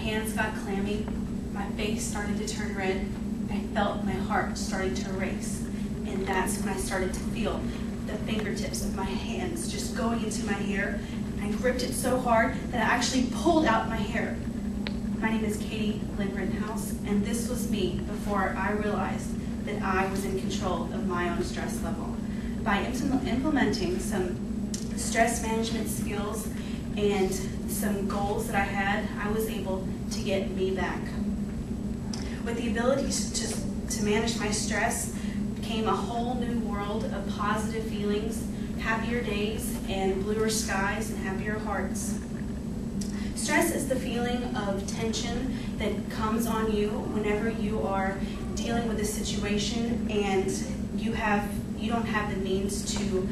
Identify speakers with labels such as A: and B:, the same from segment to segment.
A: hands got clammy, my face started to turn red, I felt my heart starting to race. And that's when I started to feel the fingertips of my hands just going into my hair. I gripped it so hard that I actually pulled out my hair. My name is Katie Lynn Rittenhouse, and this was me before I realized that I was in control of my own stress level. By implementing some stress management skills and some goals that I had, I was able to get me back. With the ability to manage my stress came a whole new world of positive feelings, happier days, and bluer skies and happier hearts. Stress is the feeling of tension that comes on you whenever you are dealing with a situation and you don't have the means to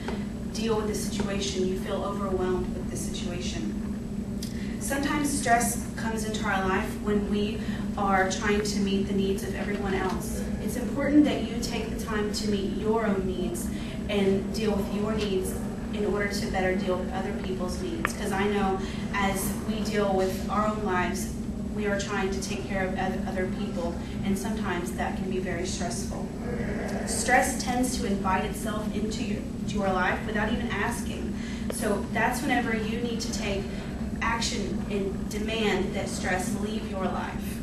A: deal with the situation. You feel overwhelmed with the situation. Sometimes stress comes into our life when we are trying to meet the needs of everyone else. It's important that you take the time to meet your own needs and deal with your needs in order to better deal with other people's needs. Because I know as we deal with our own lives, we are trying to take care of other people, and sometimes that can be very stressful. Stress tends to invite itself into your life without even asking. So that's whenever you need to take action and demand that stress leave your life.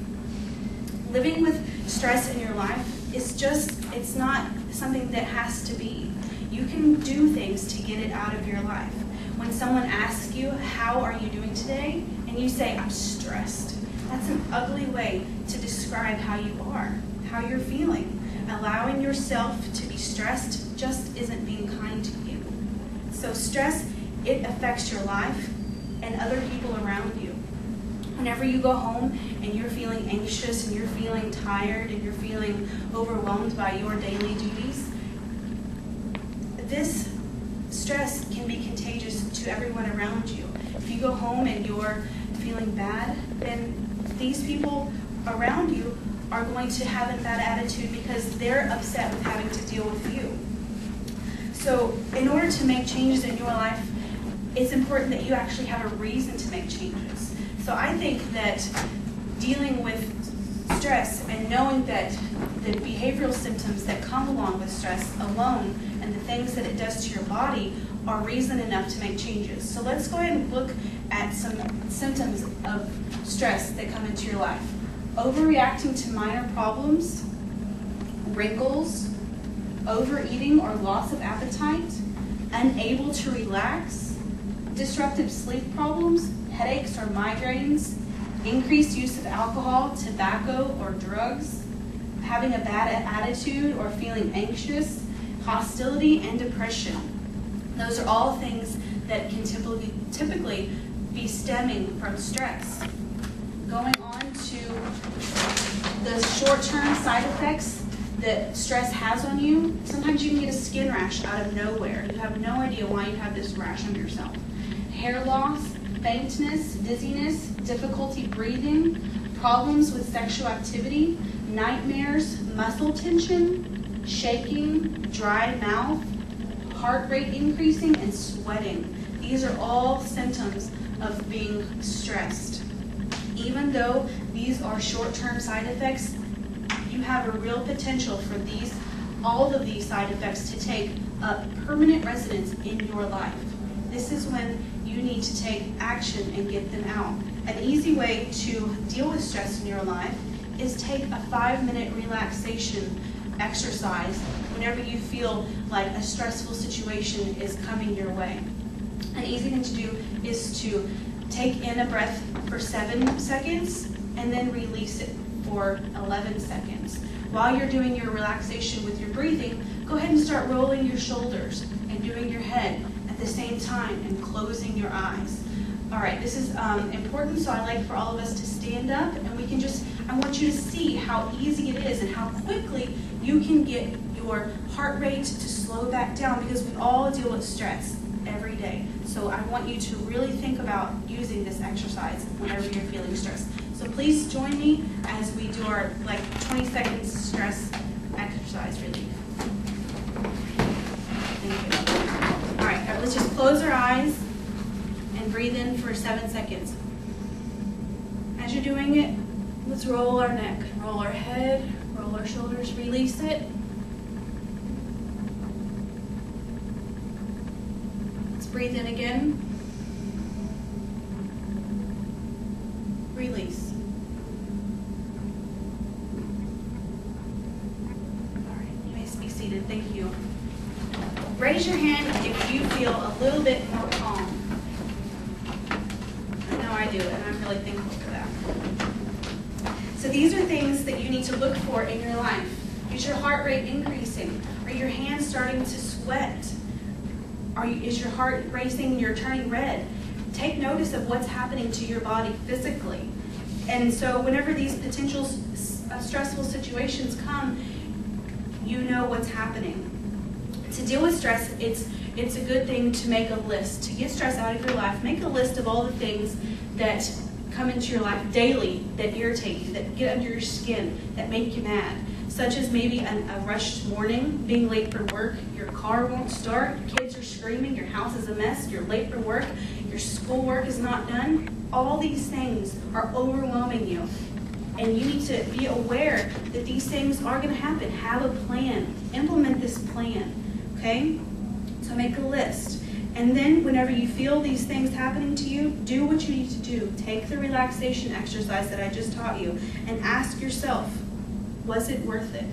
A: Living with stress in your life it's not something that has to be. You can do things to get it out of your life. When someone asks you, how are you doing today? And you say, I'm stressed. That's an ugly way to describe how you are, how you're feeling. Allowing yourself to be stressed just isn't being kind to you. So stress, it affects your life and other people around you. Whenever you go home and you're feeling anxious and you're feeling tired and you're feeling overwhelmed by your daily duties, this stress can be contagious to everyone around you. If you go home and you're feeling bad, then these people around you are going to have a bad attitude because they're upset with having to deal with you. So in order to make changes in your life, it's important that you actually have a reason to make changes. So I think that dealing with stress and knowing that the behavioral symptoms that come along with stress alone and the things that it does to your body are reason enough to make changes. So let's go ahead and look at some symptoms of stress that come into your life. Overreacting to minor problems, wrinkles, overeating or loss of appetite, unable to relax, disruptive sleep problems, headaches or migraines, increased use of alcohol, tobacco, or drugs, having a bad attitude or feeling anxious, hostility, and depression. Those are all things that can typically be stemming from stress. Going on to the short-term side effects that stress has on you, sometimes you can get a skin rash out of nowhere. You have no idea why you have this rash on yourself. Hair loss, faintness, dizziness, difficulty breathing, problems with sexual activity, nightmares, muscle tension, shaking, dry mouth, heart rate increasing, and sweating. These are all symptoms of being stressed. Even though these are short-term side effects, you have a real potential for all of these side effects to take up permanent residence in your life. This is when you need to take action and get them out. An easy way to deal with stress in your life is take a 5-minute relaxation exercise whenever you feel like a stressful situation is coming your way. An easy thing to do is to take in a breath for 7 seconds and then release it for 11 seconds. While you're doing your relaxation with your breathing, go ahead and start rolling your shoulders and doing your head at the same time and closing your eyes. All right, this is important, so I'd like for all of us to stand up and I want you to see how easy it is and how quickly you can get your heart rate to slow that down, because we all deal with stress every day. So I want you to really think about using this exercise whenever you're feeling stressed. So please join me as we do our 20 seconds stress exercise relief. Thank you. All right, let's just close our eyes and breathe in for 7 seconds. As you're doing it, let's roll our neck, roll our head, roll our shoulders, release it. Let's breathe in again. Release. All right, you may be seated. Thank you. Raise your hand if you feel a little bit more calm. I know I do, and I'm really thankful for that. So these are things that you need to look for in your life. Is your heart rate increasing? Are your hands starting to sweat? Is your heart racing? You're turning red? Take notice of what's happening to your body physically. And so whenever these potential stressful situations come, you know what's happening. To deal with stress, it's a good thing to make a list. To get stress out of your life, make a list of all the things that come into your life daily that irritate you, that get under your skin, that make you mad. Such as maybe a rushed morning, being late for work, your car won't start, kids are screaming, your house is a mess, you're late for work, your schoolwork is not done. All these things are overwhelming you. And you need to be aware that these things are going to happen. Have a plan. Implement this plan. Okay? So make a list. And then whenever you feel these things happening to you, do what you need to do. Take the relaxation exercise that I just taught you and ask yourself, was it worth it?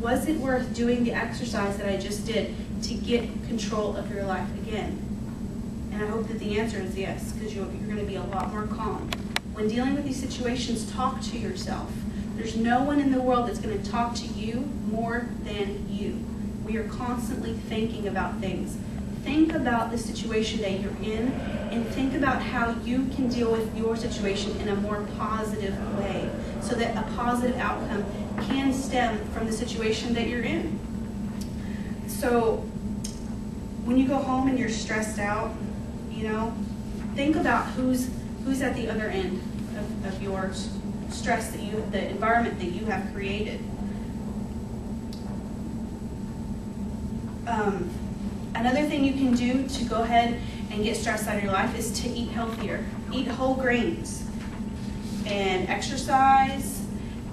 A: Was it worth doing the exercise that I just did to get control of your life again? And I hope that the answer is yes, because you're going to be a lot more calm. When dealing with these situations, talk to yourself. There's no one in the world that's going to talk to you more than you. We are constantly thinking about things. Think about the situation that you're in and think about how you can deal with your situation in a more positive way so that a positive outcome can stem from the situation that you're in. So when you go home and you're stressed out, think about who's at the other end of your stress, the environment that you have created. Another thing you can do to go ahead and get stress out of your life is to eat healthier. Eat whole grains and exercise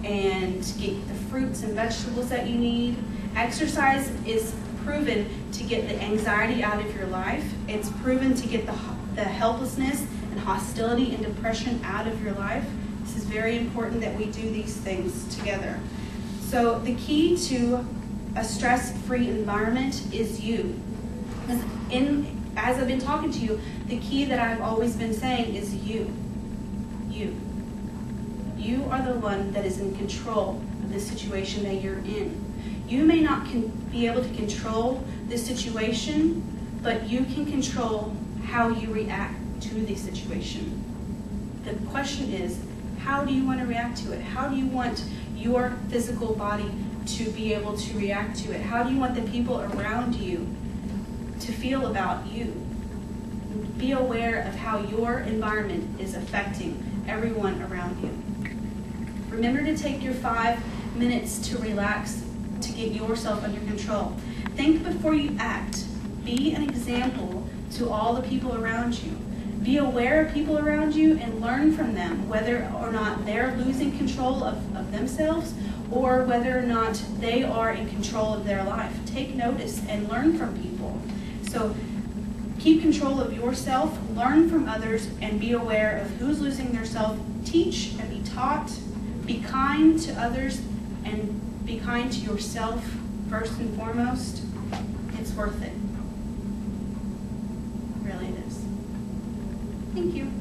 A: and get the fruits and vegetables that you need. Exercise is proven to get the anxiety out of your life. It's proven to get the helplessness and hostility and depression out of your life. This is very important that we do these things together. So the key to a stress-free environment is you. As I've been talking to you, the key that I've always been saying is you. You are the one that is in control of the situation that you're in. You may not be able to control the situation, but you can control how you react to the situation. The question is, how do you want to react to it? How do you want your physical body to be able to react to it? How do you want the people around you to feel about you? Be aware of how your environment is affecting everyone around you. Remember to take your 5 minutes to relax, to get yourself under control. Think before you act. Be an example to all the people around you. Be aware of people around you and learn from them, whether or not they're losing control of themselves or whether or not they are in control of their life. Take notice and learn from people. So keep control of yourself, learn from others, and be aware of who's losing their self. Teach and be taught. Be kind to others and be kind to yourself first and foremost. It's worth it. Really it is. Thank you.